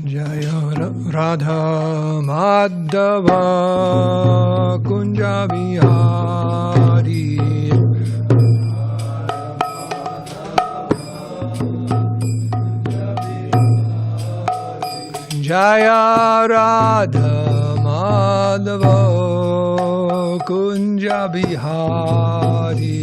Jaya Radha Madhava Kunja Vihari Jaya Radha Madhava Kunja Vihari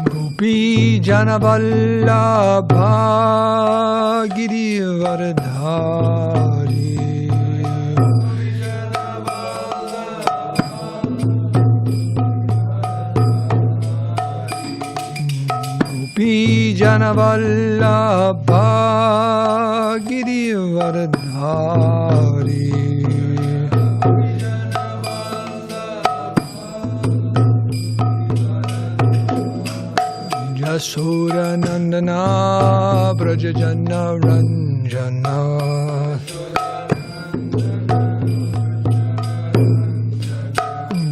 Gopi Janavallabha Girivardhari Gopi Janavallabha Girivardhari Yasura Nandana Vrajajana Ranjana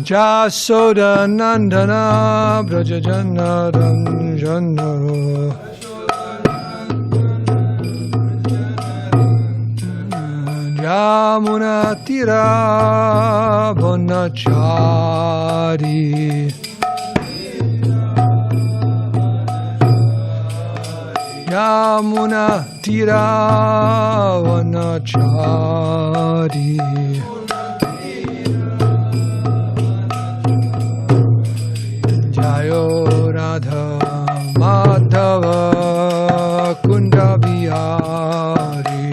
Jasoda Nandana Vrajajana Ranjana Yamuna Tira Vanachari Yamuna Tira Vanachari Jayo Radha Madhava Kunja Vihari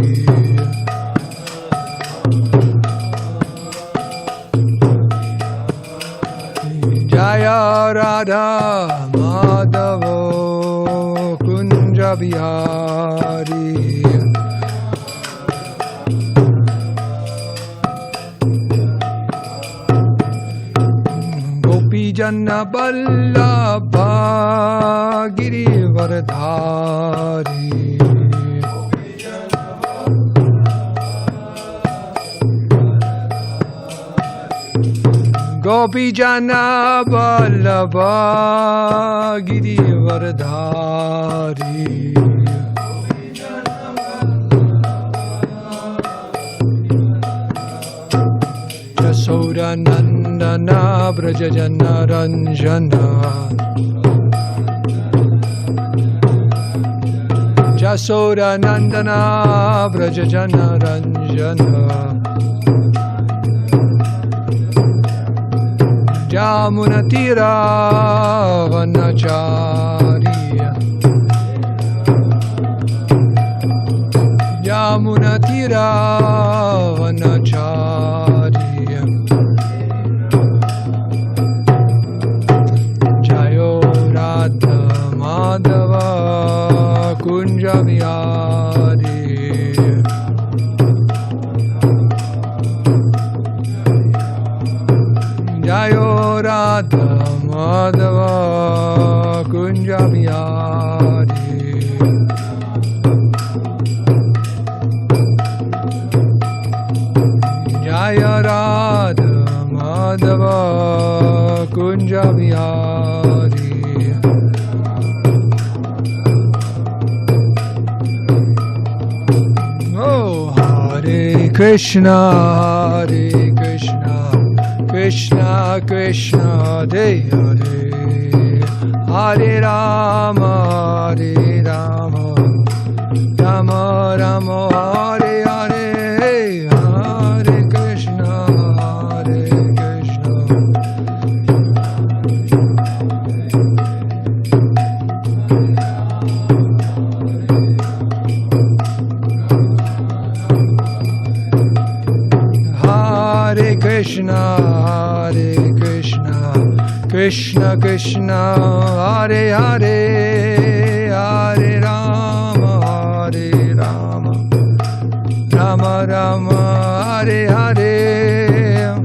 Jaya Radha Madhava Kunja Vihari Gopi Janna Vallabha Girivardhari Gopi Janna Vallabha Girivardhari Yasoda Nandana Vrajajana Ranjana Yasoda Nandana Vrajajana Ranjana Jamuna Tira Vanachari Jamuna Tira Vanachari Jayo Radha Madhava Kunja Vihari Jayo Radha Madhava Kunja Vihari Jaya Radha Madhava Kunja Vihari Oh Hare Krishna Hare Krishna Krishna Krishna Hare Hare Hare Rama Hare Rama Rama Rama Hare Hare Hare Krishna Hare Krishna Hare Krishna Hare Krishna Krishna Krishna Hare Hare Hare Rama Hare Rama Rama Rama Hare Hare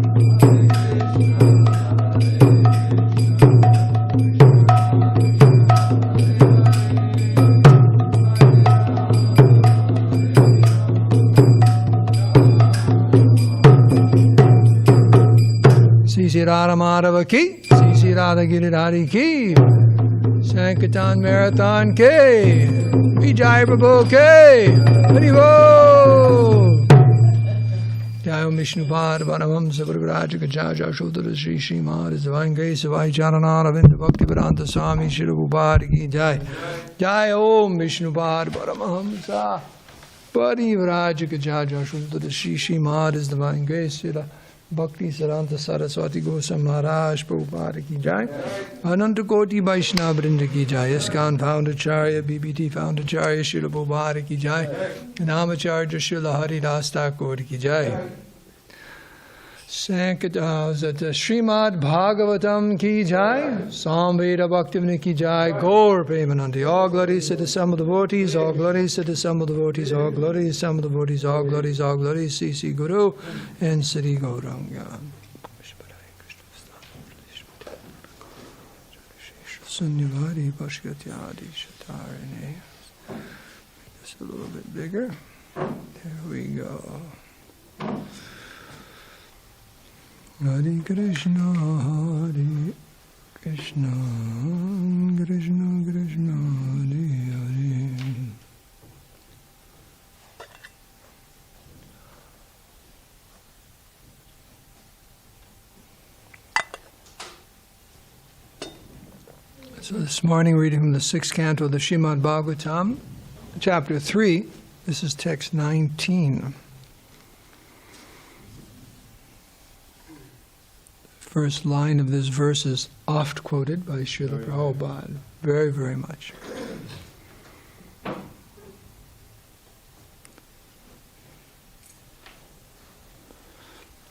Sri Radha Madhava ki, Sri Radha Giridhari ki, Sankirtan Marathon ke, Vijay Prabhu ke, Haribo. Jai Om Viṣṇudūtas Savaragaraja Gajaja Shodhara Sri Srimad Divine Grace of I Charanaravinda Bhakti Vedanta Swami Shri Prabhupada ki Jai. Jai Om Viṣṇudūtas Parivaraja Gajaja Shodhara Sri Srimad Divine Grace Shri Bhakti Vedanta Saraswati Goswami Maharaj Prabhupada ki Jai. Ananta Koti Vaishnava Vrinda ki Jai. ISKCON Founderacharya, BBT Founderacharya Srila Prabhupada ki Jai. Namacharya Srila Haridas Thakur ki Jai. Srimad Bhagavatam ki Jai. Samveda Bhaktivinoda ki Jai. Gaur Premanandi. All glories to the sum of the devotees. All glories to the sum of the devotees. All glories, sum of the devotees. All glories, all glories. C.C. Guru and Sri Gauranga. Sunyavari Pashkatyadi Shatarine. Make this a little bit bigger. There we go. Hare Krishna, Hare Krishna, Krishna Krishna, Hare Hare. So this morning, reading from the 6th canto of the Srimad Bhagavatam, chapter 3, this is text 19. First line of this verse is oft quoted by Srila Prabhupada, very, very much.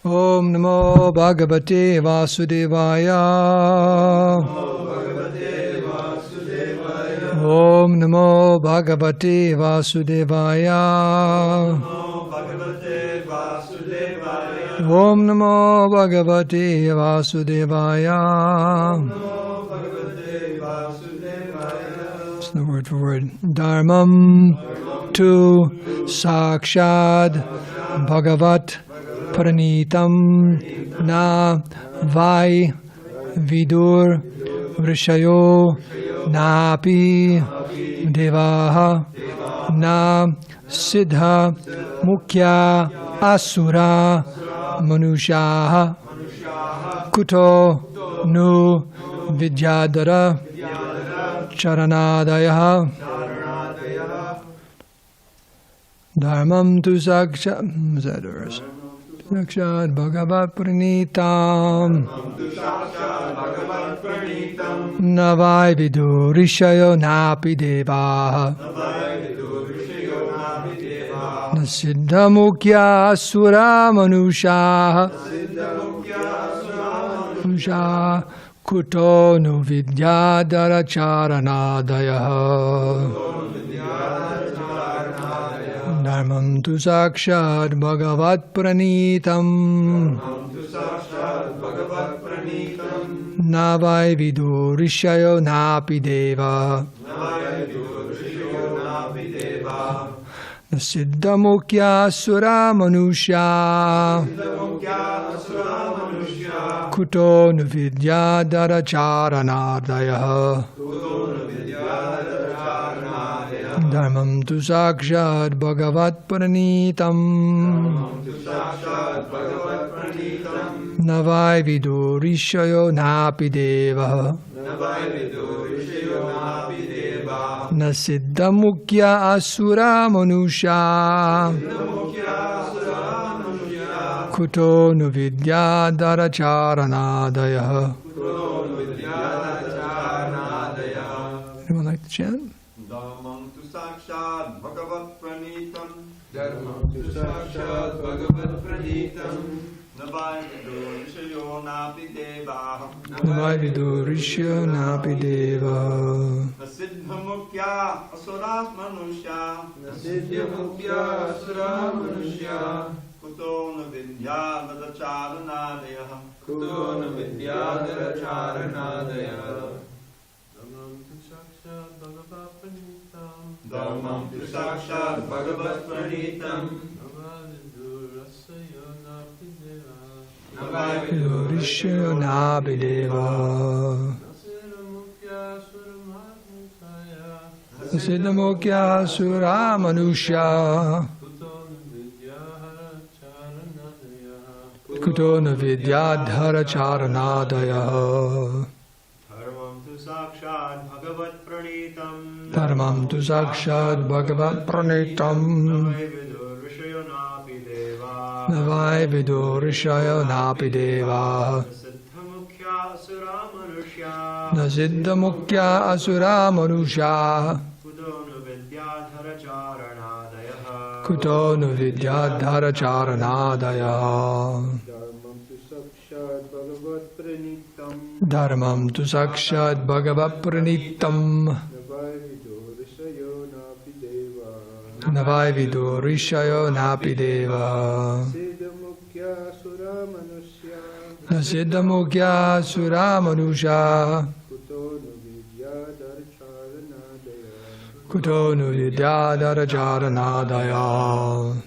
Om Namo Bhagavate Vasudevaya. Om Namo Bhagavate Vasudevaya. Om Namo Bhagavate Vasudevaya. It's the word for word. Dharmam tu sakshad bhagavat pranitam na vai vidur vrishayo napi devaha na siddha mukhya asura manushaha kuto nu vidyadara charanadayaha dharmam tu sakshat sakshat bhagavat pranitam navai vidurishayo napi devaha Siddha mukhya asura manusha kuto nu vidyadara charanadayaha dharmam tu sakshat bhagavat pranitam navai vidurishayo napi deva Siddha mukhya asura manusha kuto nu vidyadara charanadayaha dharmam tu sakshat bhagavat pranitam navai vidurishayo napi deva na siddha mukhya asura manusha kuto nu vidyadara charanadayaha. Anyone like to chant? Dharmam tu sakshat bhagavat pranitam. Dharmam tu sakshat bhagavat pranitam. Navai vidurishayo napi deva. Navai vidurishayo napi deva. Nasiddha mukhya asura manusha. Nasiddha mukhya asura manusha. Kuto na vidyadara charanadayaha. Kuto na vidyadara charanadayaha. Dharmam tu sakshat bhagavat pranitam. Navai rishayo nabhideva. Siddhamukya sura manusya kuto na vidyadhara charanadaya. Dharmam tu sakshat bhagavat pranitam navai vido rishayo napi deva. Na siddhamukya asura manusya kuto nu vidyadhara charanadaya. Dharmam tu sakshat bhagavat pranitam navai vido rishayo napi deva. Na siddhamukya sura manusya kuto nu vidyadhara charanadaya.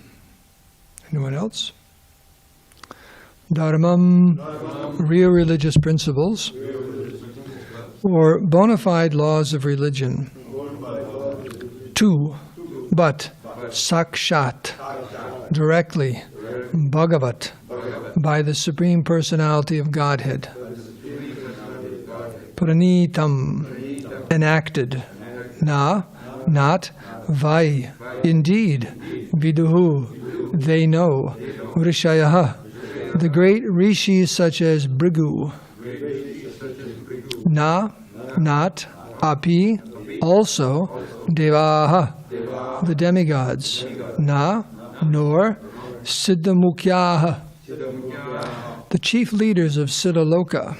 Anyone else? Dharmam, real religious principles, or bona fide laws of religion. Two, but, sakshat, directly, Bhagavat, by the Supreme Personality of Godhead. Pranitam, enacted. Na, not. Vai, indeed. Viduhu, they know. Rishayaha, the great rishis such as Bhrigu. Na, not. Api, also. Devaha, the demigods. Na, nor. Siddhamukyaha, the chief leaders of Siddhaloka.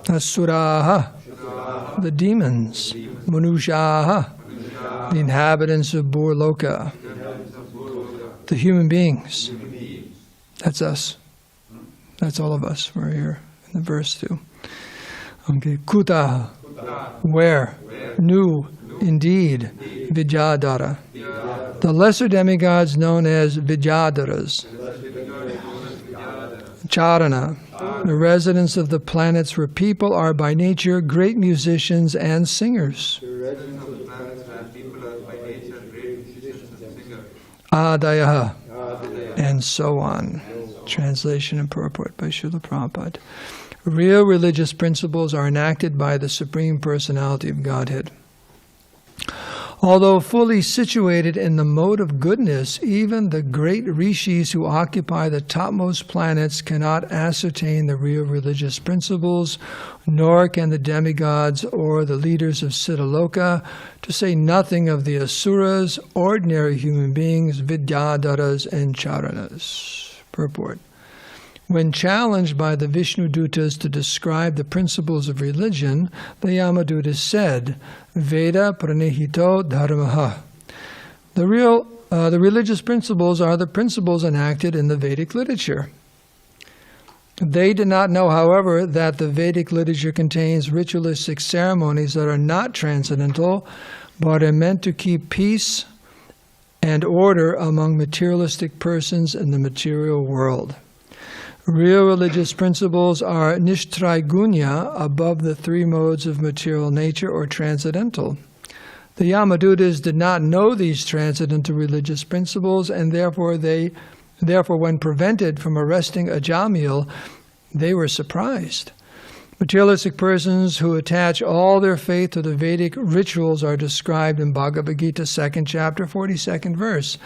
Asuraha, the demons. Manusyaha, the inhabitants of Burloka. The human beings. That's us. That's all of us. We're here in the verse too. Okay. Kuta, where? Nu, indeed. Vidyadhara. The lesser demigods known as Vidyadharas. Charana, the residents of the planets where people are by nature great musicians and singers. Adayaha, and so on. Translation and purport by Srila Prabhupada. Real religious principles are enacted by the Supreme Personality of Godhead. Although fully situated in the mode of goodness, even the great rishis who occupy the topmost planets cannot ascertain the real religious principles, nor can the demigods or the leaders of Siddhaloka, to say nothing of the asuras, ordinary human beings, vidyadharas, and charanas. Purport. When challenged by the Viṣṇudūtas to describe the principles of religion, the Yamadūtas said, veda-praṇihito dharmaḥ. The religious principles are the principles enacted in the Vedic literature. They did not know, however, that the Vedic literature contains ritualistic ceremonies that are not transcendental, but are meant to keep peace and order among materialistic persons in the material world. Real religious principles are nishtraigunya, above the three modes of material nature, or transcendental. The Yamadūtas did not know these transcendental religious principles, and therefore when prevented from arresting Ajamil, they were surprised. Materialistic persons who attach all their faith to the Vedic rituals are described in Bhagavad-gītā, 2nd chapter, 42nd verse.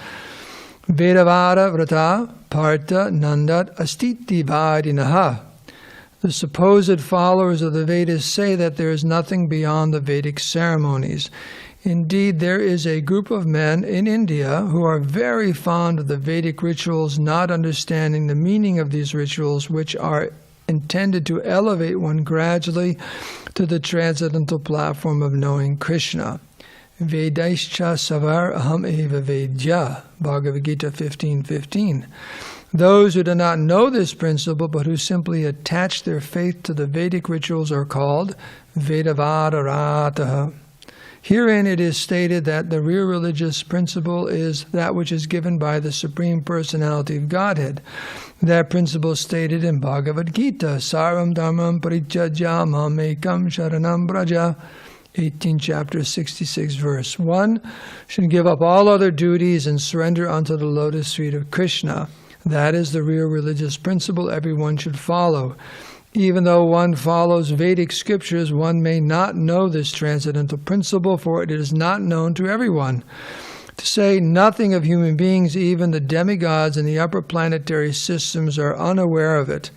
Vedavada vrata parta nandat astiti vadinaha. The supposed followers of the Vedas say that there is nothing beyond the Vedic ceremonies. Indeed, there is a group of men in India who are very fond of the Vedic rituals, not understanding the meaning of these rituals, which are intended to elevate one gradually to the transcendental platform of knowing Krishna. Vedaischa savar aham eva vedya, Bhagavad-gītā 15:15. Those who do not know this principle, but who simply attach their faith to the Vedic rituals, are called Vedavada-rataha. Herein it is stated that the real religious principle is that which is given by the Supreme Personality of Godhead. That principle is stated in Bhagavad-gītā, Sarva-dharmān parityajya ekaṁ śaraṇaṁ vraja, 18th chapter, 66 verse. One should give up all other duties and surrender unto the lotus feet of Krishna. That is the real religious principle everyone should follow. Even though one follows Vedic scriptures, one may not know this transcendental principle, for it is not known to everyone. To say nothing of human beings, even the demigods and the upper planetary systems are unaware of it.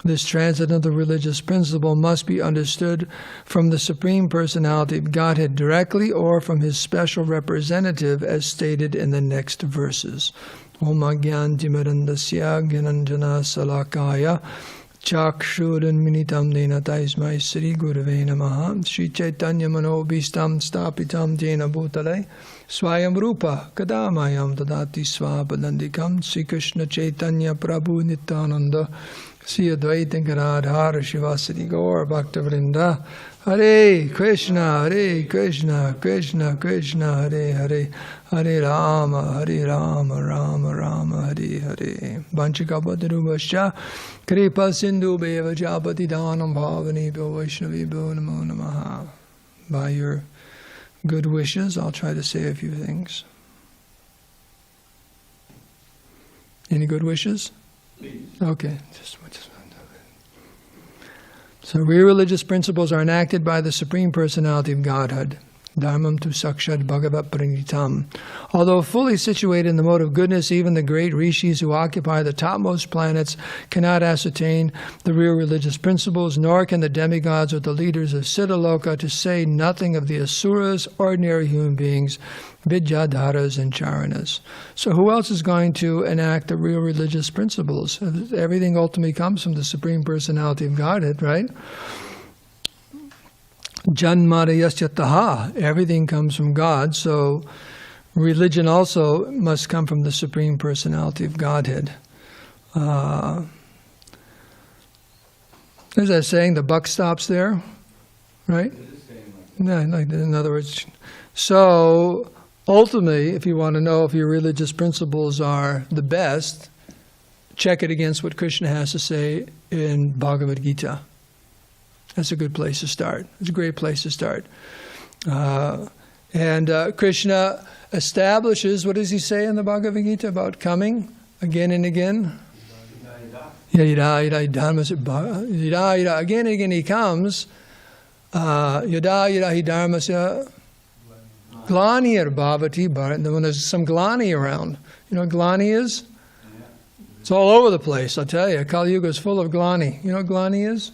This transcendental religious principle must be understood from the Supreme Personality of Godhead directly or from his special representative as stated in the next verses. Om Agyantimirandasya Gyananjana Salakaya Chakshuranminitam Dena Taismai Sri Gurave Namaha Sri Chaitanya Manobhistam Stapitam Jena Bhutale Swayam Rupa Kadamayam Dadati Swapadandikam Sri Krishna Chaitanya Prabhu Nityananda Sri Advaita Gadadhar Shivasati Gaur Bhaktavrinda Hare Krishna Krishna Krishna Hare Hare Hare Rama Rama Rama Hare Hare Vanchikapatarubhascha Kripa Sindhu Beva Japati Dhanam Bhavani Bho Vaishnavi Bho Namo Namaha. By your good wishes, I'll try to say a few things. Any good wishes? Please. Okay. So real religious principles are enacted by the Supreme Personality of Godhead. Dharmam tu sakshat Bhagavad-gītā. Although fully situated in the mode of goodness, even the great rishis who occupy the topmost planets cannot ascertain the real religious principles, nor can the demigods or the leaders of Siddhaloka, to say nothing of the asuras, ordinary human beings, vidyadharas and charanas. So who else is going to enact the real religious principles? Everything ultimately comes from the Supreme Personality of Godhead, right? Janmadayasyataha, everything comes from God, so religion also must come from the Supreme Personality of Godhead. There's that saying, the buck stops there, right? Yeah, like in other words, so ultimately, if you want to know if your religious principles are the best, check it against what Krishna has to say in Bhagavad-gītā. That's a good place to start. It's a great place to start. And Krishna establishes, what does he say in the Bhagavad-gītā about coming again and again? Yada again and again he comes. Yada hi dharmasya glanir bhavati. When there's some glani around. You know what glani is? It's all over the place, I'll tell you. Kali Yuga is full of glani. You know what glani is?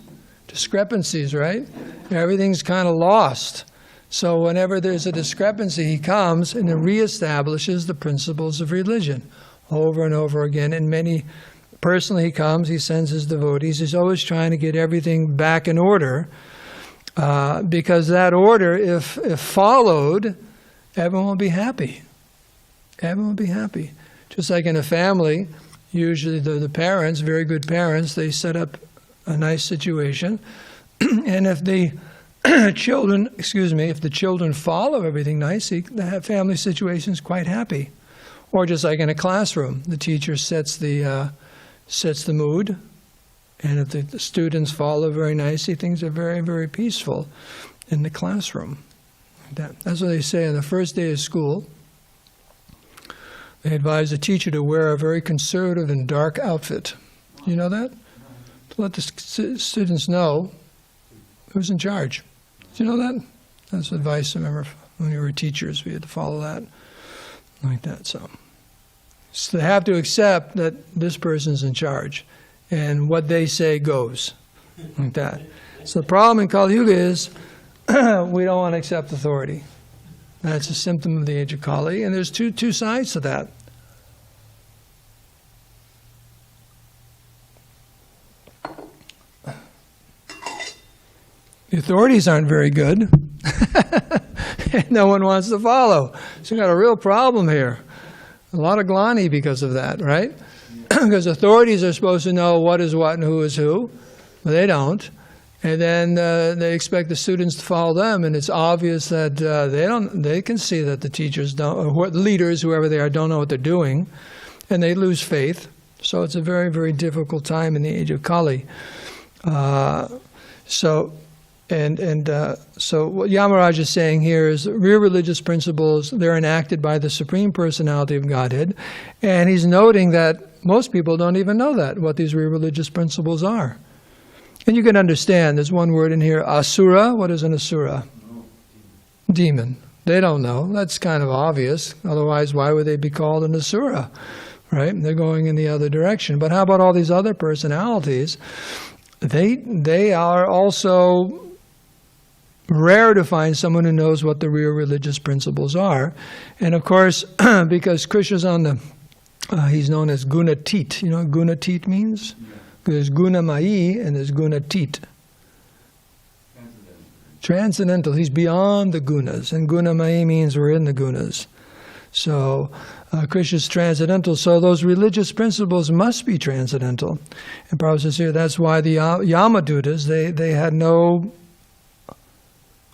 Discrepancies, right? Everything's kind of lost. So whenever there's a discrepancy, he comes and reestablishes the principles of religion over and over again. And personally he comes, he sends his devotees. He's always trying to get everything back in order because that order, if followed, everyone will be happy. Everyone will be happy. Just like in a family, usually the parents, very good parents, they set up a nice situation, and if the children follow everything nicely, the family situation is quite happy. Or just like in a classroom, the teacher sets the mood, and if the students follow very nicely, things are very, very peaceful in the classroom. That's what they say on the first day of school. They advise the teacher to wear a very conservative and dark outfit. You know that? To let the students know who's in charge. Do you know that? That's advice I remember when we were teachers. We had to follow that. Like that. So they have to accept that this person's in charge. And what they say goes. Like that. So the problem in Kali Yuga is we don't want to accept authority. That's a symptom of the age of Kali. And there's two sides to that. The authorities aren't very good. And no one wants to follow. So you've got a real problem here. A lot of glani because of that, right? Because authorities are supposed to know what is what and who is who. But they don't. And then they expect the students to follow them, and it's obvious that they can see that the teachers don't, or leaders, whoever they are, don't know what they're doing, and they lose faith. So it's a very, very difficult time in the age of Kali. So what Yamaraj is saying here is real religious principles, they're enacted by the Supreme Personality of Godhead. And he's noting that most people don't even know that, what these real religious principles are. And you can understand, there's one word in here, asura. What is an asura? Demon. They don't know. That's kind of obvious. Otherwise, why would they be called an asura? Right? They're going in the other direction. But how about all these other personalities? They are also rare to find someone who knows what the real religious principles are. And of course, because Krishna's on the, he's known as Gunatit. You know what Gunatit means? There's Gunamayi and there's Gunatit. Transcendental. He's beyond the gunas. And Gunamayi means we're in the gunas. So Krishna's transcendental. So those religious principles must be transcendental. And Prabhupada says here, that's why the Yamadūtas, they had no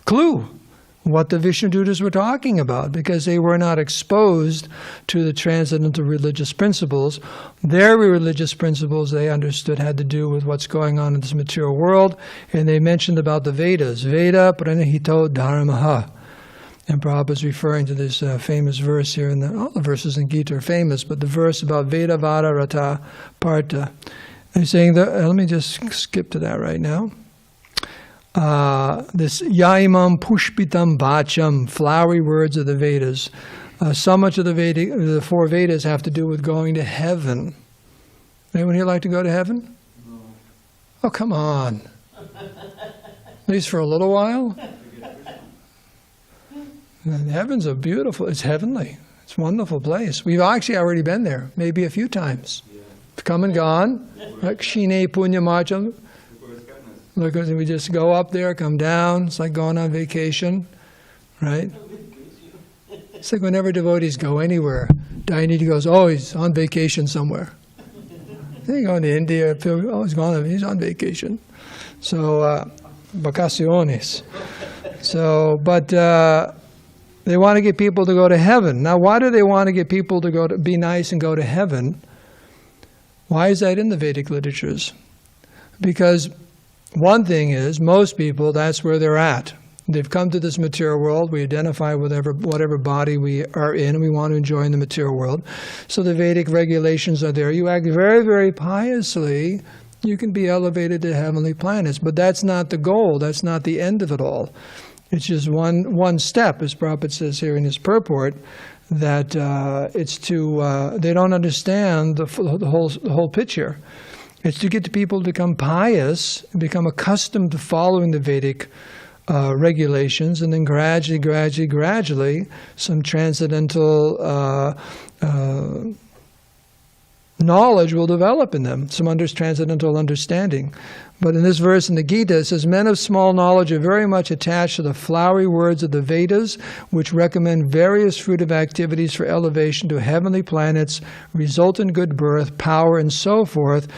clue what the Viṣṇudūtas were talking about, because they were not exposed to the transcendental religious principles. Their religious principles, they understood, had to do with what's going on in this material world, and they mentioned about the Vedas, veda-praṇihito dharmaḥ. And Prabhupada is referring to this famous verse here, all the verses in Gita are famous, but the verse about veda vada rata parta. And he's saying that, let me just skip to that right now. This yaimam pushpitam vacham, flowery words of the Vedas. So much of the four Vedas have to do with going to heaven. Anyone here like to go to heaven? No. Oh, come on. At least for a little while. And heaven's it's heavenly. It's a wonderful place. We've actually already been there, maybe a few times. Yeah. Come and gone. Like Shine Punya Marcham. Look, we just go up there, come down. It's like going on vacation, right? It's like whenever devotees go anywhere, Dayanidhi goes, oh, he's on vacation somewhere. Then you go to India, oh, he's on vacation. So, vacaciones. So, but they want to get people to go to heaven. Now, why do they want to get people to be nice and go to heaven? Why is that in the Vedic literatures? Because one thing is, most people, that's where they're at. They've come to this material world. We identify with whatever body we are in, and we want to enjoy in the material world. So the Vedic regulations are there. You act very, very piously, you can be elevated to heavenly planets. But that's not the goal. That's not the end of it all. It's just one step, as Prabhupada says here in his purport, that it's to, they don't understand the whole picture. It's to get the people to become pious, become accustomed to following the Vedic regulations, and then gradually, some transcendental knowledge will develop in them, some transcendental understanding. But in this verse in the Gita, it says, men of small knowledge are very much attached to the flowery words of the Vedas, which recommend various fruitive activities for elevation to heavenly planets, result in good birth, power, and so forth,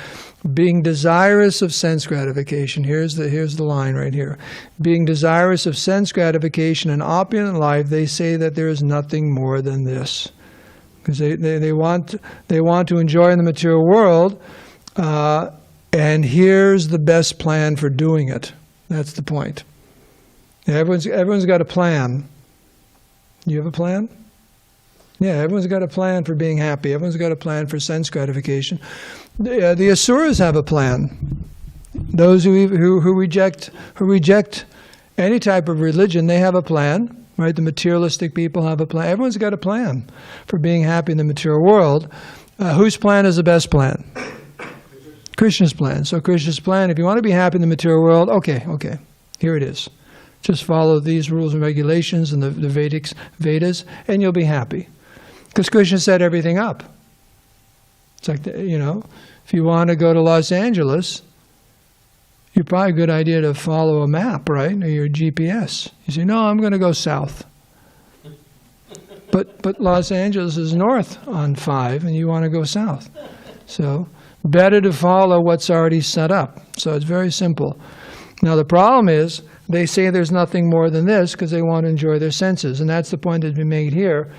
being desirous of sense gratification. Here's the line right here. Being desirous of sense gratification and opulent life, they say that there is nothing more than this. Because they want to enjoy in the material world, and here's the best plan for doing it. That's the point. Everyone's got a plan. You have a plan? Yeah, everyone's got a plan for being happy. Everyone's got a plan for sense gratification. The asuras have a plan. Those who reject any type of religion, they have a plan. Right? The materialistic people have a plan. Everyone's got a plan for being happy in the material world. Whose plan is the best plan? Krishna's plan. So Krishna's plan, if you want to be happy in the material world, okay, here it is. Just follow these rules and regulations in the Vedas, and you'll be happy. Because Krishna set everything up. It's like, if you want to go to Los Angeles, you're probably a good idea to follow a map, right? Or your GPS. You say, no, I'm going to go south. But Los Angeles is north on 5, and you want to go south. So better to follow what's already set up. So it's very simple. Now the problem is, they say there's nothing more than this because they want to enjoy their senses. And that's the point that's been made here.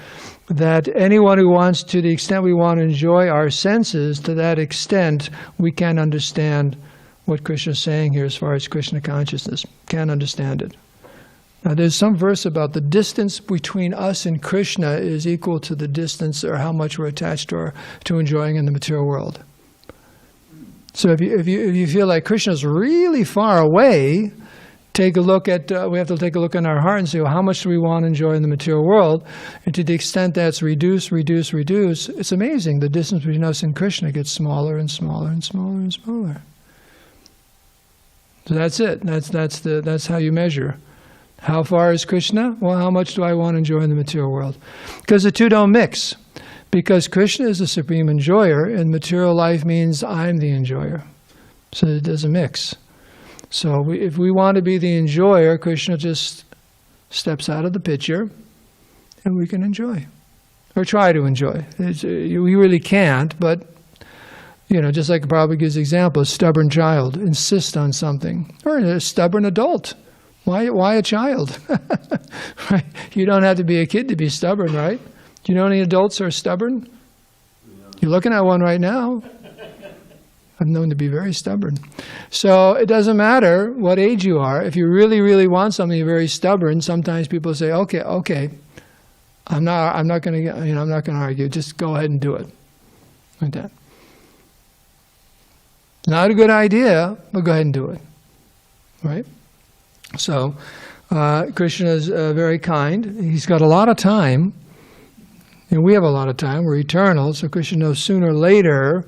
that anyone who wants, to the extent we want to enjoy our senses, to that extent we can't understand what Krishna is saying here as far as Krishna consciousness. Can't understand it. Now there's some verse about the distance between us and Krishna is equal to the distance or how much we're attached to enjoying in the material world. So if you feel like Krishna's really far away, take a look at, we have to take a look in our heart and say, well, how much do we want to enjoy in the material world? And to the extent that's reduced, it's amazing. The distance between us and Krishna gets smaller and smaller and smaller and smaller. So that's it. That's how you measure. How far is Krishna? Well, how much do I want to enjoy in the material world? Because the two don't mix. Because Krishna is the supreme enjoyer, and material life means I'm the enjoyer. So it doesn't mix. So if we want to be the enjoyer, Krishna just steps out of the picture, and we can enjoy. Or try to enjoy. We really can't, but just like Prabhupada gives the example, a stubborn child insists on something. Or a stubborn adult. Why a child? Right? You don't have to be a kid to be stubborn, right? Do you know any adults who are stubborn? You're looking at one right now. I'm known to be very stubborn. So it doesn't matter what age you are. If you really, really want something, you're very stubborn. Sometimes people say, "Okay, I'm not going to argue. Just go ahead and do it," like that. Not a good idea, but go ahead and do it, right? So Krishna is very kind. He's got a lot of time. And we have a lot of time. We're eternal, so Krishna knows sooner or later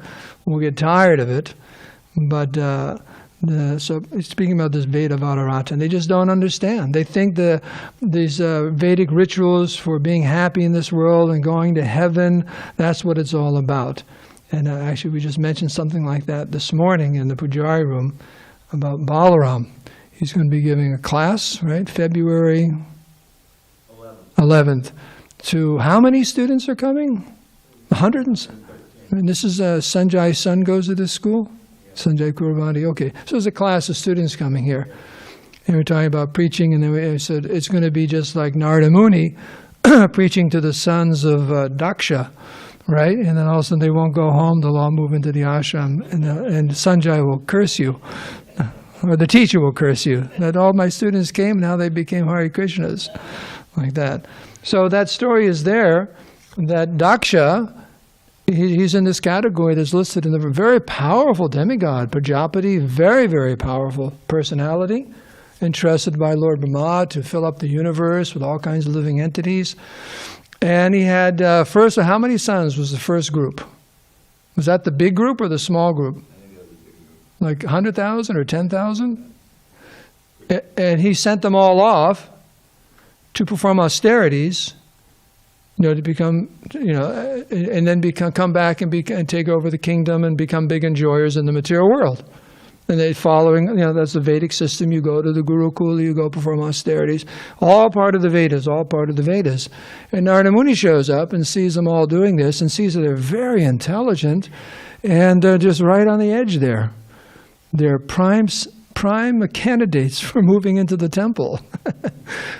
we'll get tired of it. But so speaking about this veda-praṇihito, and they just don't understand. They think these Vedic rituals for being happy in this world and going to heaven, that's what it's all about. And actually we just mentioned something like that this morning in the Pujari room about Balaram. He's going to be giving a class, right? February 11th. To how many students are coming? 100 and this is Sanjay's son goes to this school? Sanjay Kurvati, okay. So there's a class of students coming here. And we're talking about preaching, and then we said it's going to be just like Narada Muni preaching to the sons of Daksha, right? And then all of a sudden they won't go home, they'll all move into the ashram, and Sanjay will curse you. Or the teacher will curse you. That all my students came, now they became Hare Krishnas. Like that. So that story is there, that Daksha, he's in this category that's listed in the very powerful demigod, Prajapati, very, very powerful personality, entrusted by Lord Brahma to fill up the universe with all kinds of living entities. And he had, first, how many sons was the first group? Was that the big group or the small group? Like 100,000 or 10,000? And he sent them all off to perform austerities, to become, and then come back and take over the kingdom and become big enjoyers in the material world. And they following, that's the Vedic system. You go to the Gurukula, you go perform austerities. All part of the Vedas, all part of the Vedas. And Narada Muni shows up and sees them all doing this and sees that they're very intelligent and just right on the edge there. They're prime candidates for moving into the temple.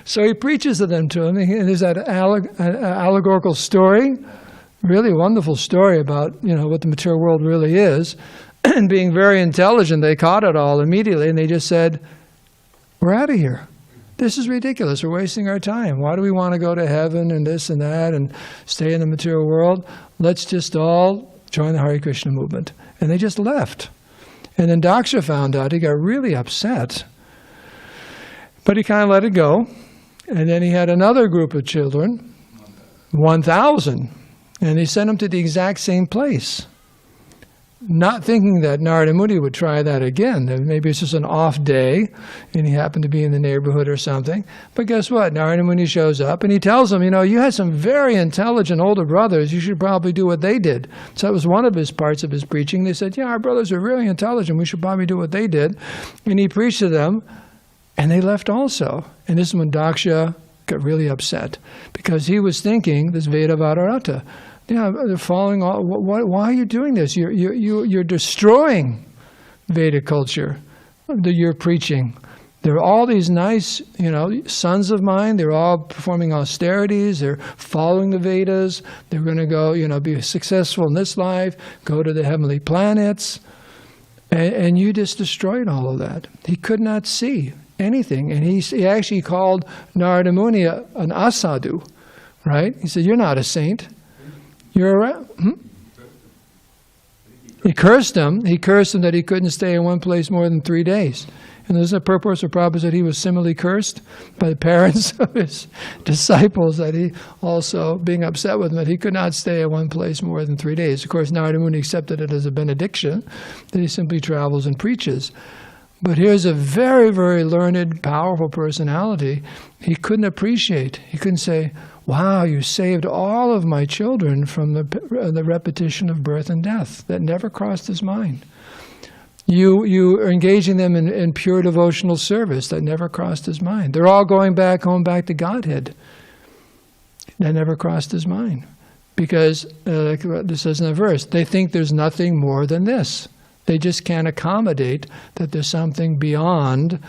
So he preaches to them and there's that allegorical story, really wonderful story about what the material world really is. And being very intelligent, they caught it all immediately, and they just said, "We're out of here. This is ridiculous. We're wasting our time. Why do we want to go to heaven and this and that and stay in the material world? Let's just all join the Hare Krishna movement." And they just left. And then Daksha found out. He got really upset. But he kind of let it go. And then he had another group of children, 1,000. And he sent them to the exact same place. Not thinking that Narada Muni would try that again. Maybe it's just an off day, and he happened to be in the neighborhood or something. But guess what? Narada Muni shows up, and he tells them, you had some very intelligent older brothers. You should probably do what they did. So that was one of his parts of his preaching. They said, our brothers are really intelligent. We should probably do what they did. And he preached to them, and they left also. And this is when Daksha got really upset, because he was thinking this veda-praṇihito. They're following all. Why are you doing this? You're destroying Vedic culture. You're preaching. There are all these nice, sons of mine. They're all performing austerities. They're following the Vedas. They're going to go, be successful in this life, go to the heavenly planets. And you just destroyed all of that. He could not see anything. And he actually called Narada Muni an asadu, right? He said, you're not a saint. You're a... He cursed him. He cursed him that he couldn't stay in one place more than 3 days. And there's a purpose or Prabhupada that he was similarly cursed by the parents of his disciples, that he also, being upset with him, that he could not stay at one place more than 3 days. Of course, Narada Muni accepted it as a benediction, that he simply travels and preaches. But here's a very, very learned, powerful personality. He couldn't appreciate. He couldn't say, wow, you saved all of my children from the repetition of birth and death. That never crossed his mind. You are engaging them in pure devotional service. That never crossed his mind. They're all going home back to Godhead. That never crossed his mind. Because, like this says in the verse, they think there's nothing more than this. They just can't accommodate that there's something beyond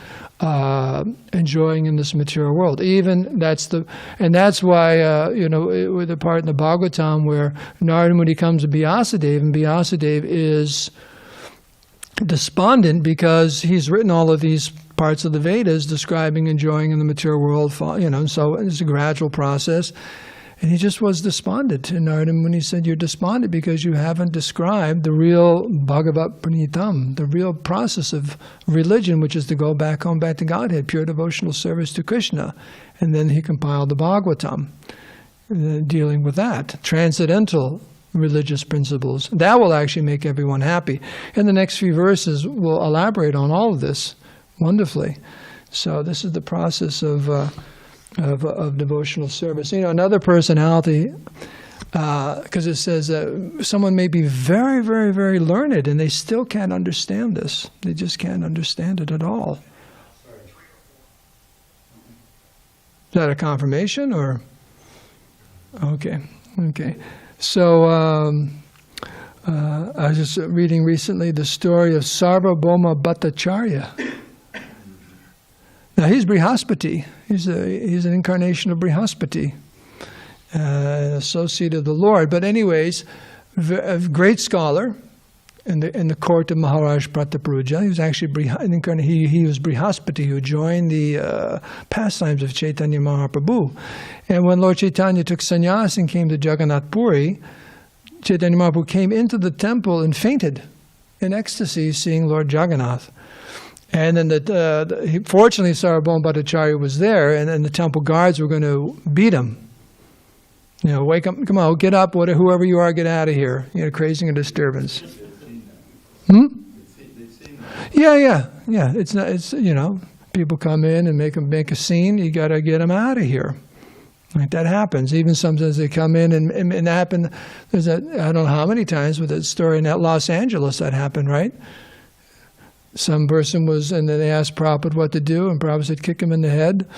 enjoying in this material world. And that's why, with the part in the Bhagavatam where Narada Muni comes to Vyasadeva, and Vyasadeva is despondent because he's written all of these parts of the Vedas describing enjoying in the material world, so it's a gradual process. And he just was despondent. And Narada Muni said, you're despondent because you haven't described the real veda-praṇihito, the real process of religion, which is to go home back to Godhead, pure devotional service to Krishna. And then he compiled the Bhagavatam, dealing with that, transcendental religious principles. That will actually make everyone happy. And the next few verses will elaborate on all of this wonderfully. So this is the process of devotional service. Another personality, because it says that someone may be very, very, very learned and they still can't understand this. They just can't understand it at all. Is that a confirmation or? Okay. So I was just reading recently the story of Sarva-bharmān Bhattacharya. Now he's Brihaspati. He's an incarnation of Brihaspati, an associate of the Lord. But anyways, a great scholar in the court of Maharaj Prataparudra. He was actually he was Brihaspati who joined the pastimes of Chaitanya Mahaprabhu. And when Lord Chaitanya took sannyas and came to Jagannath Puri, Chaitanya Mahaprabhu came into the temple and fainted in ecstasy seeing Lord Jagannath. And then fortunately Sarva-bharmān Bhattacharya was there, and then the temple guards were going to beat him. Wake up, come on, get up, whoever you are, get out of here. Creating a disturbance. Yeah. It's people come in and make a scene. You got to get them out of here. Like that happens. Even sometimes they come in and it happened. I don't know how many times with that story in Los Angeles that happened, right? Some person and then they asked Prabhupada what to do, and Prabhupada said, kick him in the head.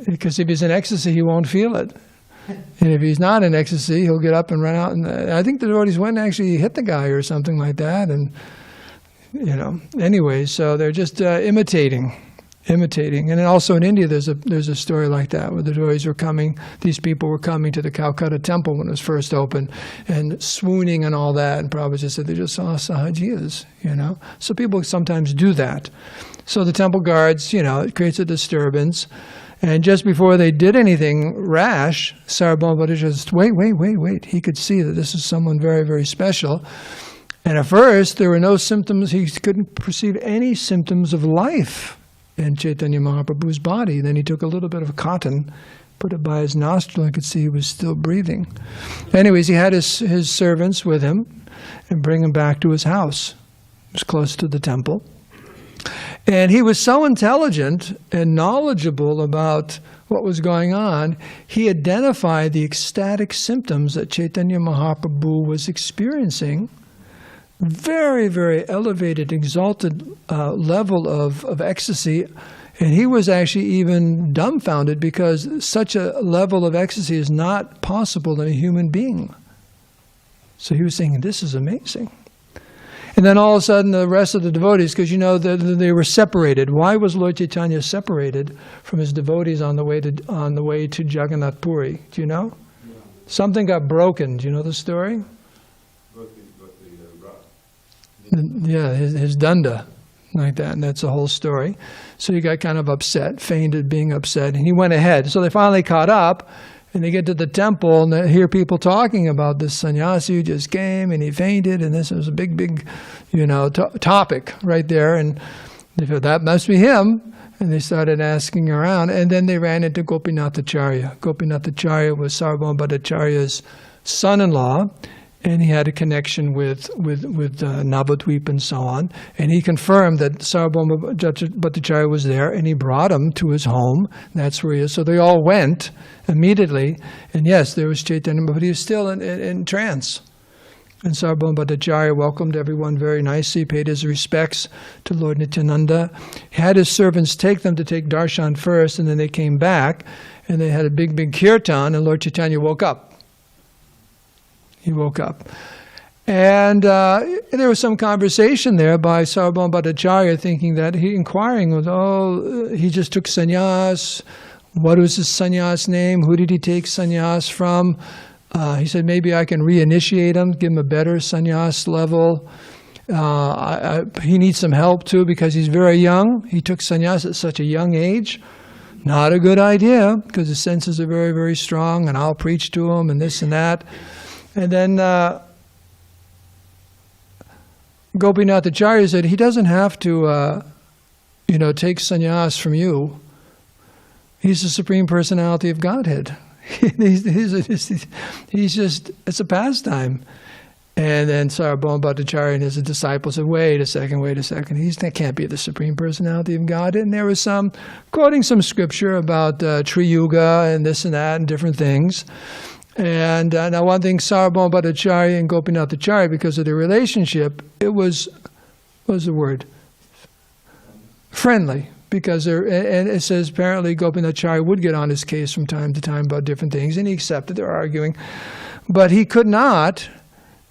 Because if he's in ecstasy, he won't feel it. And if he's not in ecstasy, he'll get up and run out. And I think the devotees went and actually hit the guy or something like that. And, anyway, so they're just imitating. And then also in India, there's a story like that where the devotees these people were coming to the Calcutta temple when it was first opened and swooning and all that. And Prabhupada just said they just saw sahajiyas, So people sometimes do that. So the temple guards, it creates a disturbance. And just before they did anything rash, Sarva-bharmān Bhattacharya just, wait. He could see that this is someone very, very special. And at first, there were no symptoms. He couldn't perceive any symptoms of life in Chaitanya Mahaprabhu's body. Then he took a little bit of cotton, put it by his nostril, and could see he was still breathing. Anyways, he had his servants with him and bring him back to his house. It was close to the temple. And he was so intelligent and knowledgeable about what was going on, he identified the ecstatic symptoms that Chaitanya Mahaprabhu was experiencing. Very, very elevated, exalted level of ecstasy. And he was actually even dumbfounded because such a level of ecstasy is not possible in a human being. So he was saying, this is amazing. And then all of a sudden the rest of the devotees, because you know they were separated. Why was Lord Chaitanya separated from his devotees on the way to Jagannath Puri? Do you know? Yeah. Something got broken. Do you know the story? Yeah, his danda, like that, and that's the whole story. So he got kind of upset, feigned being upset, and he went ahead. So they finally caught up. And they get to the temple and they hear people talking about this sannyasi who just came and he fainted, and this was a big, topic right there. And they thought, that must be him. And they started asking around. And then they ran into Gopinathacharya. Gopinathacharya was Sarvabhauma Bhattacharya's son-in-law. And he had a connection with Navadvip and so on. And he confirmed that Sarvabhauma Bhattacharya was there, and he brought him to his home. That's where he is. So they all went immediately. And yes, there was Chaitanya, but he was still in trance. And Sarvabhauma Bhattacharya welcomed everyone very nicely, paid his respects to Lord Nityananda. He had his servants take them to take darshan first, and then they came back, and they had a big kirtan, and Lord Chaitanya woke up. He woke up. And there was some conversation there by Sarvabhauma Bhattacharya thinking that inquiring was, he just took sannyas. What was his sannyas name? Who did he take sannyas from? He said, maybe I can reinitiate him, give him a better sannyas level. He needs some help too because he's very young. He took sannyas at such a young age. Not a good idea because his senses are very, very strong, and I'll preach to him and this and that. And then Gopinathacharya said, he doesn't have to, take sannyas from you. He's the Supreme Personality of Godhead. He's just, it's a pastime. And then Sarvabhauma Bhattacharya and his disciples said, wait a second. That can't be the Supreme Personality of Godhead. And there was quoting some scripture about Triyuga and this and that and different things. And now one thing, Sarvabhauma Bhattacharya and Gopinathacharya, because of their relationship, it was, what was the word? Friendly. Because and it says apparently Gopinathacharya would get on his case from time to time about different things, and he accepted their arguing. But he could not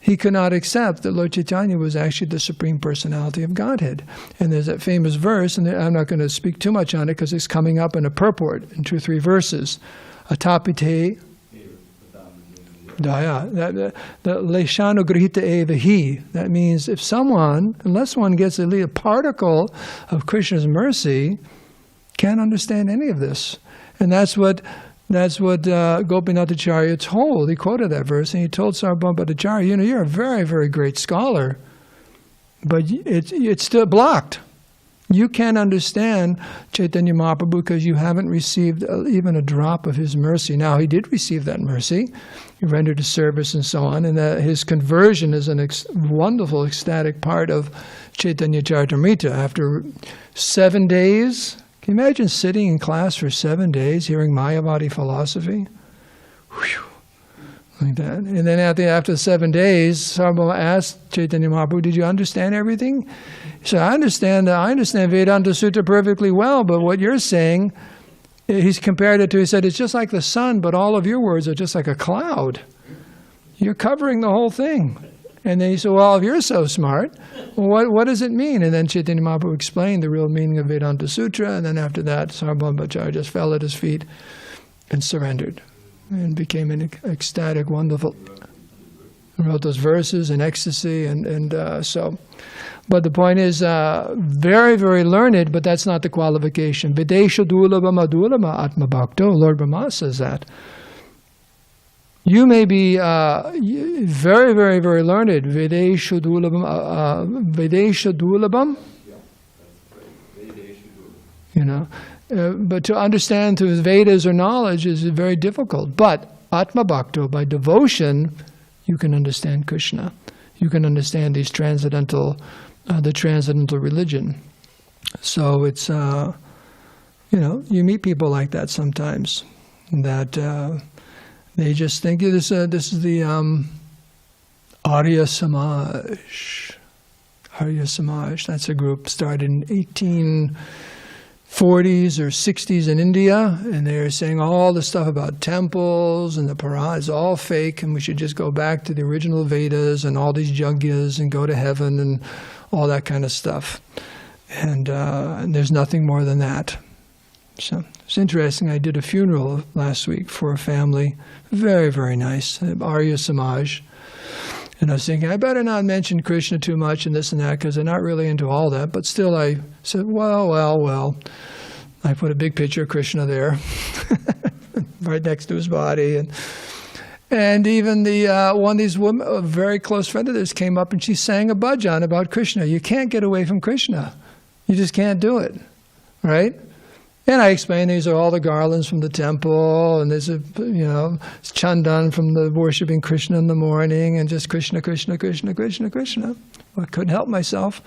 accept that Lord Chaitanya was actually the Supreme Personality of Godhead. And there's that famous verse, and I'm not going to speak too much on it because it's coming up in a purport in 2 or 3 verses. Atapite Daya, the leshanugrihita eva hi. That means if someone, unless one gets at least a particle of Krishna's mercy, can't understand any of this. And that's what Gopinathacharya told. He quoted that verse, and he told Sarvabhauma Bhattacharya, you're a very, very great scholar, but it's still blocked. You can't understand Chaitanya Mahaprabhu because you haven't received even a drop of his mercy. Now, he did receive that mercy. He rendered his service and so on, and his conversion is a wonderful, ecstatic part of Chaitanya Charitamrita. After 7 days, can you imagine sitting in class for 7 days hearing Mayavadi philosophy? Whew. Like that. And then after 7 days, Sarvabhauma asked Chaitanya Mahaprabhu, did you understand everything? He said, I understand Vedanta Sutta perfectly well, but what you're saying, he's compared it to, he said, it's just like the sun, but all of your words are just like a cloud. You're covering the whole thing. And then he said, well, if you're so smart, what does it mean? And then Chaitanya Mahaprabhu explained the real meaning of Vedanta Sutra, and then after that, Sarvabhauma Bhattacharya just fell at his feet and surrendered. And became an ecstatic, wonderful. Wrote those verses in ecstasy, and so. But the point is, very, very learned, but that's not the qualification. Videsha dulabha madulama atma bhakto. Lord Brahma says that. You may be very, very, very learned. Videsha dulabham. But to understand through Vedas or knowledge is very difficult. But Atma Bhakto, by devotion, you can understand Krishna. You can understand these transcendental, the transcendental religion. So it's, you meet people like that sometimes, that they just think this is the Arya Samaj. Arya Samaj, that's a group started in 18 40s or 60s in India, and they're saying all the stuff about temples and the Purana is all fake, and we should just go back to the original Vedas and all these yagyas and go to heaven and all that kind of stuff. And there's nothing more than that. So it's interesting. I did a funeral last week for a family, very, very nice, Arya Samaj. And I was thinking, I better not mention Krishna too much and this and that, because they're not really into all that. But still, I said, well. I put a big picture of Krishna there, right next to his body. And even one of these women, a very close friend of theirs, came up and she sang a bhajan about Krishna. You can't get away from Krishna. You just can't do it, right? And I explained these are all the garlands from the temple, and there's it's chandan from the worshiping Krishna in the morning, and just Krishna, Krishna, Krishna, Krishna, Krishna. Well, I couldn't help myself,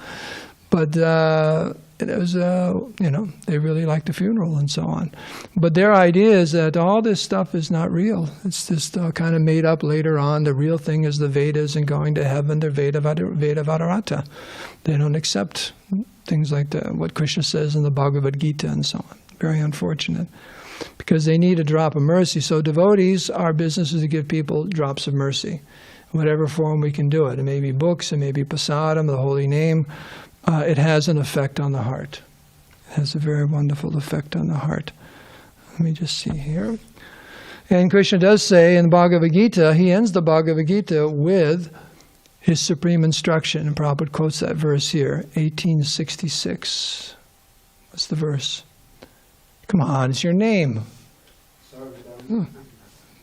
but it was they really liked the funeral and so on. But their idea is that all this stuff is not real. It's just kind of made up later on. The real thing is the Vedas and going to heaven. They're veda-praṇihito. They don't accept things like what Krishna says in the Bhagavad-gītā and so on. Very unfortunate, because they need a drop of mercy. So devotees, our business is to give people drops of mercy, whatever form we can do it. It may be books, it may be prasadam, the holy name. It has an effect on the heart. It has a very wonderful effect on the heart. Let me just see here. And Krishna does say in the Bhagavad-gītā, he ends the Bhagavad-gītā with his supreme instruction. And Prabhupada quotes that verse here, 1866. What's the verse? Come on, it's your name.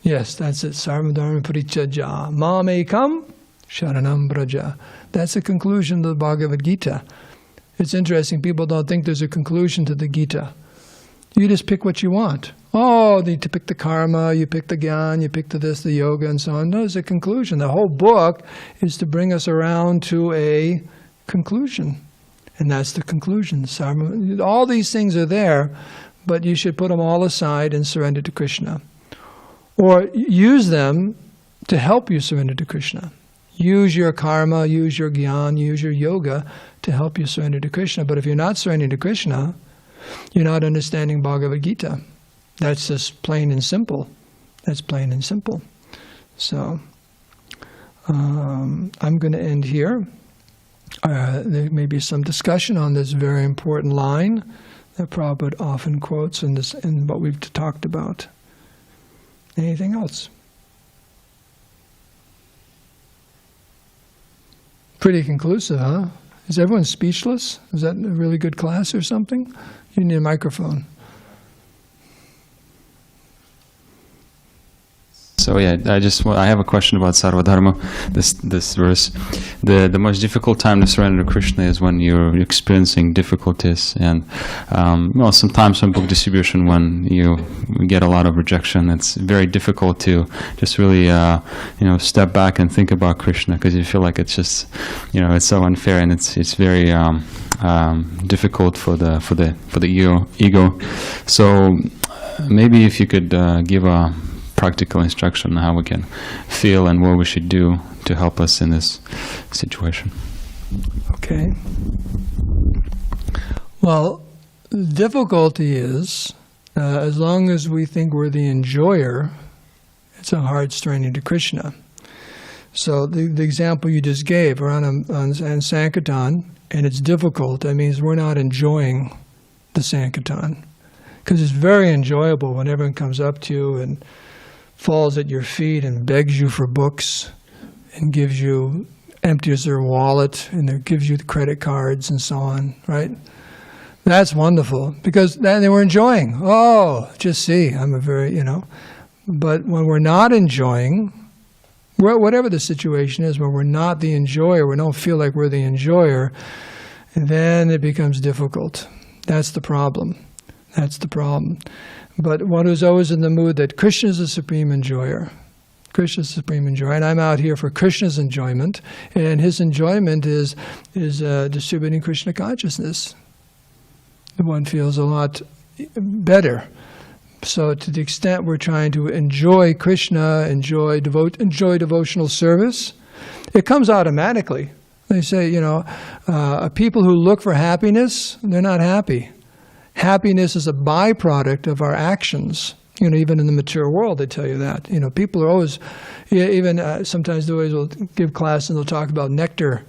Yes, that's it. Sarva-dharmān parityajya. Mam ekaṁ, śaraṇaṁ vraja. That's the conclusion of the Bhagavad-gītā. It's interesting. People don't think there's a conclusion to the Gita. You just pick what you want. Oh, you pick the karma, you pick the jnana, you pick the this, the yoga, and so on. No, there's a conclusion. The whole book is to bring us around to a conclusion. And that's the conclusion. All these things are there, but you should put them all aside and surrender to Krishna. Or use them to help you surrender to Krishna. Use your karma, use your jnana, use your yoga to help you surrender to Krishna. But if you're not surrendering to Krishna, you're not understanding Bhagavad-gītā. That's just plain and simple. That's plain and simple. So, I'm going to end here. There may be some discussion on this very important line that Prabhupada often quotes in what we've talked about. Anything else? Pretty conclusive, huh? Is everyone speechless? Is that a really good class or something? You need a microphone. So yeah, I have a question about Sarva-dharma, this verse. The most difficult time to surrender to Krishna is when you're experiencing difficulties, and sometimes from book distribution, when you get a lot of rejection, it's very difficult to just really step back and think about Krishna, because you feel like it's just it's so unfair, and it's very difficult for the ego. So maybe if you could give a practical instruction on how we can feel and what we should do to help us in this situation. Okay. Well, the difficulty is, as long as we think we're the enjoyer, it's a hard surrender to Krishna. So the example you just gave, we're on Sankirtan, and it's difficult. That means we're not enjoying the Sankirtan. Because it's very enjoyable when everyone comes up to you and falls at your feet and begs you for books and empties their wallet and gives you the credit cards and so on, right? That's wonderful, because then they were enjoying. Oh, just see, I'm a very, But when we're not enjoying, whatever the situation is, when we're not the enjoyer, we don't feel like we're the enjoyer, then it becomes difficult. That's the problem. That's the problem. But one who's always in the mood that Krishna is the supreme enjoyer. Krishna is the supreme enjoyer. And I'm out here for Krishna's enjoyment. And his enjoyment is distributing Krishna consciousness. One feels a lot better. So to the extent we're trying to enjoy Krishna, enjoy devotional service, it comes automatically. They say, people who look for happiness, they're not happy. happiness is a byproduct of our actions. Even in the material world, they tell you that. People are always, even sometimes devotees will give class and they'll talk about nectar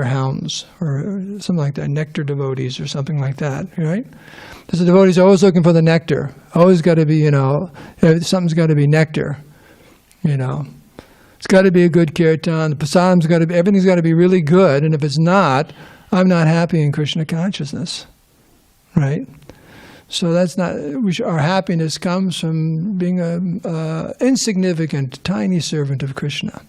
hounds or something like that, nectar devotees or something like that, right? Because the devotees are always looking for the nectar. Always got to be, something's got to be nectar, It's got to be a good kirtan. The prasadam's got to be, everything's got to be really good. And if it's not, I'm not happy in Krishna consciousness, right? So that's not, our happiness comes from being a insignificant, tiny servant of Krishna,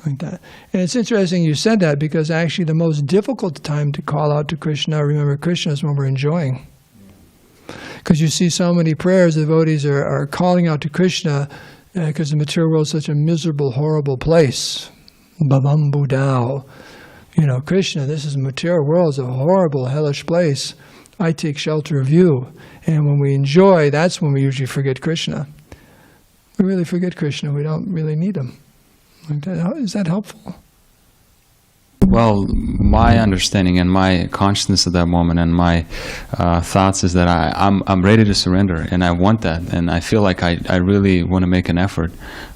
like that. And it's interesting you said that, because actually the most difficult time to call out to Krishna, remember Krishna, is when we're enjoying. Because you see so many prayers, the devotees are calling out to Krishna, because the material world is such a miserable, horrible place. Bhavam Budao. Krishna, this is the material world, is a horrible, hellish place. I take shelter of you. And when we enjoy, that's when we usually forget Krishna. We really forget Krishna. We don't really need him. Is that helpful? Well, my understanding and my consciousness at that moment and my thoughts is that I'm ready to surrender, and I want that, and I feel like I really want to make an effort.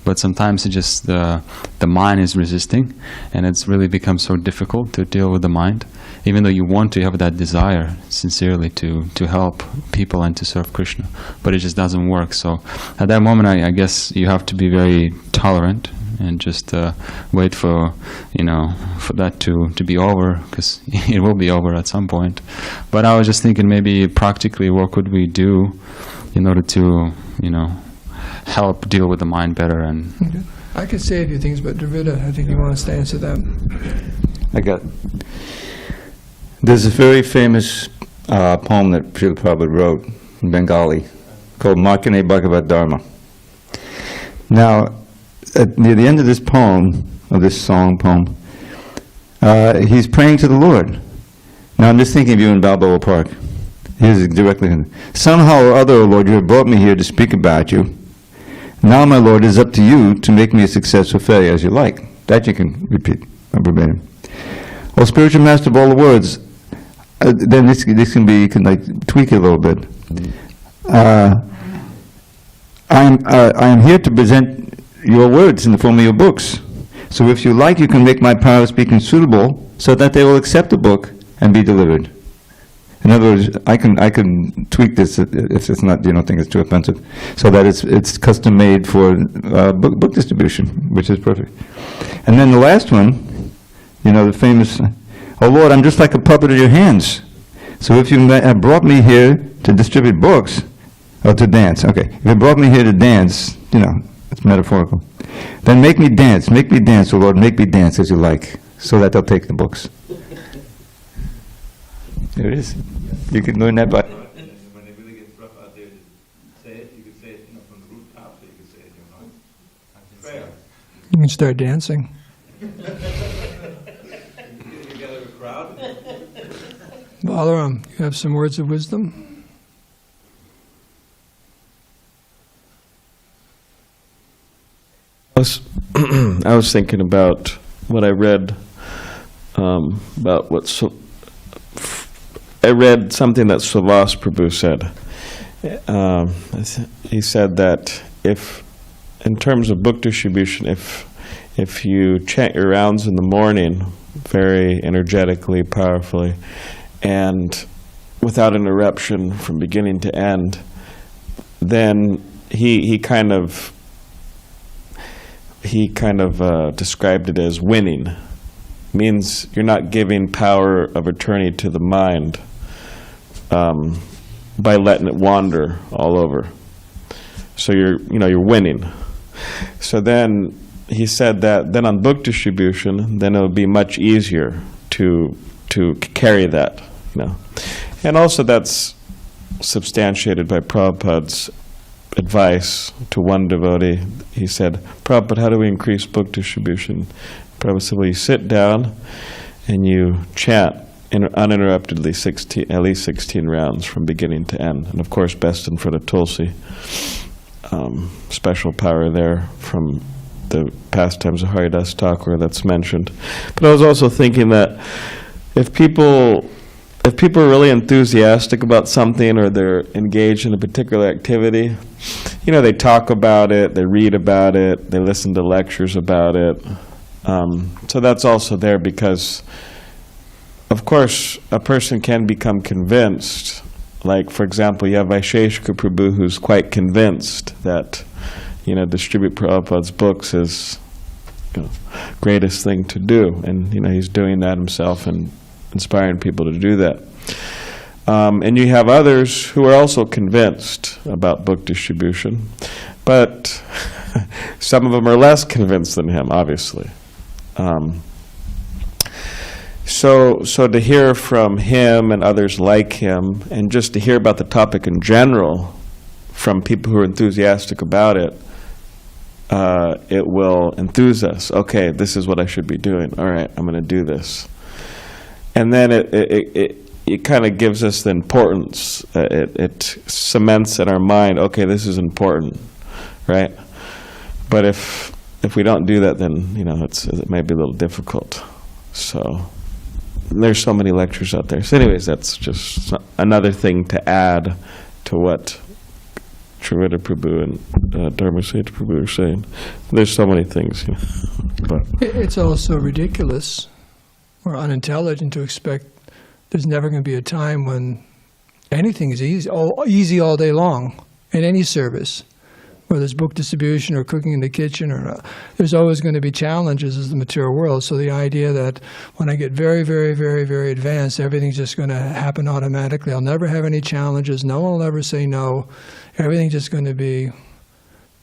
But sometimes it just the mind is resisting, and it's really become so difficult to deal with the mind. Even though you want to have that desire sincerely to help people and to serve Krishna, but it just doesn't work. So at that moment, I guess you have to be very tolerant and just wait for for that to be over, because it will be over at some point. But I was just thinking, maybe practically, what could we do in order to help deal with the mind better? And I could say a few things, but Dravida, I think he wants to answer that. There's a very famous poem that Srila Prabhupada wrote in Bengali called Markane Bhagavad Dharma. Now, near the end of this poem, of this song poem, he's praying to the Lord. Now I'm just thinking of you in Balboa Park. Here's directly him. Somehow or other, O Lord, you have brought me here to speak about you. Now, my Lord, it is up to you to make me a success or failure as you like. That you can repeat verbatim. O spiritual master of all the words, then this can be, you can tweak it a little bit. I am here to present your words in the form of your books. So if you like, you can make my power of speaking suitable so that they will accept the book and be delivered. In other words, I can tweak this if it's not, you don't think it's too offensive, so that it's custom made for book distribution, which is perfect. And then the last one, the famous, oh Lord, I'm just like a puppet in your hands. So if you have brought me here to distribute books, or to dance, okay. If you brought me here to dance, it's metaphorical. Then make me dance, oh Lord, make me dance as you like, so that they'll take the books. There it is. You can learn that by... When it really gets rough out there to say it, you could say it from the rooftop, so you could say it, prayer. You can start dancing. You gather a crowd. Balaram, you have some words of wisdom? I was thinking about what I read about I read something that Savas Prabhu said. He said that in terms of book distribution, if you chant your rounds in the morning very energetically, powerfully, and without interruption from beginning to end, then he kind of described it as winning. Means you're not giving power of attorney to the mind by letting it wander all over. So you're winning. So then he said that then on book distribution, then it would be much easier to carry that. And also that's substantiated by Prabhupada's advice to one devotee. He said, Prabhupada, how do we increase book distribution? Prabhupada said, well, you sit down and you chant uninterruptedly at least 16 rounds from beginning to end. And of course, best in front of Tulsi. Special power there from the pastimes of Haridas Thakur that's mentioned. But I was also thinking that if people if people are really enthusiastic about something or they're engaged in a particular activity, you know, they talk about it, they read about it, they listen to lectures about it. So that's also there because, of course, a person can become convinced. Like, for example, you have Vaisheshika Prabhu who's quite convinced that, you know, distribute Prabhupada's books is, you know, greatest thing to do. And, you know, he's doing that himself and inspiring people to do that. And you have others who are also convinced about book distribution, but some of them are less convinced than him, obviously. So to hear from him and others like him, and just to hear about the topic in general from people who are enthusiastic about it, it will enthuse us. Okay, this is what I should be doing. All right, I'm going to do this. And then it kind of gives us the importance. It cements in our mind, okay, this is important, right? But if we don't do that, then, you know, it may be a little difficult. So there's so many lectures out there. So anyways, that's just another thing to add to what Srimad Prabhu and Dharmasetu Prabhu are saying. There's so many things. You know, but it's also ridiculous or unintelligent to expect there's never going to be a time when anything is easy all day long in any service, whether it's book distribution or cooking in the kitchen, or there's always going to be challenges as the material world. So the idea that when I get very, very, very, very advanced, everything's just going to happen automatically. I'll never have any challenges. No one will ever say no. Everything's just going to be.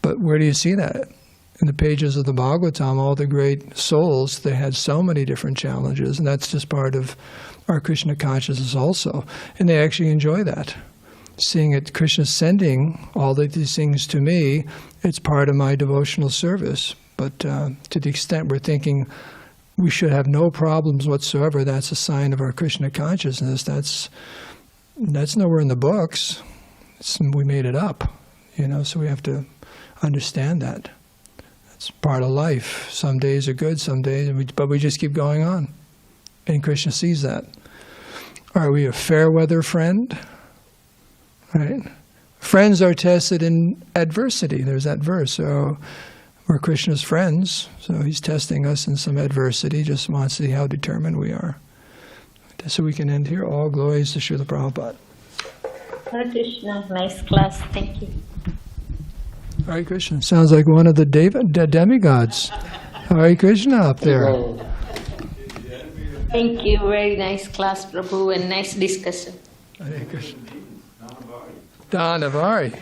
But where do you see that? In the pages of the Bhagavatam, all the great souls, they had so many different challenges, and that's just part of our Krishna consciousness also. And they actually enjoy that. Seeing it, Krishna sending all of these things to me, it's part of my devotional service. But to the extent we're thinking we should have no problems whatsoever, that's a sign of our Krishna consciousness. That's nowhere in the books. We made it up, you know, so we have to understand that. It's part of life. Some days are good, some days, but we just keep going on. And Krishna sees that. Are we a fair weather friend? Right? Friends are tested in adversity. There's that verse. So we're Krishna's friends. So he's testing us in some adversity, just wants to see how determined we are. So we can end here. All glories to Srila Prabhupada. Hare Krishna. Nice class. Thank you. Hare Krishna. Sounds like one of the demigods. Hare Krishna up there. Thank you. Very nice class, Prabhu, and nice discussion. Hare Krishna. Danavari.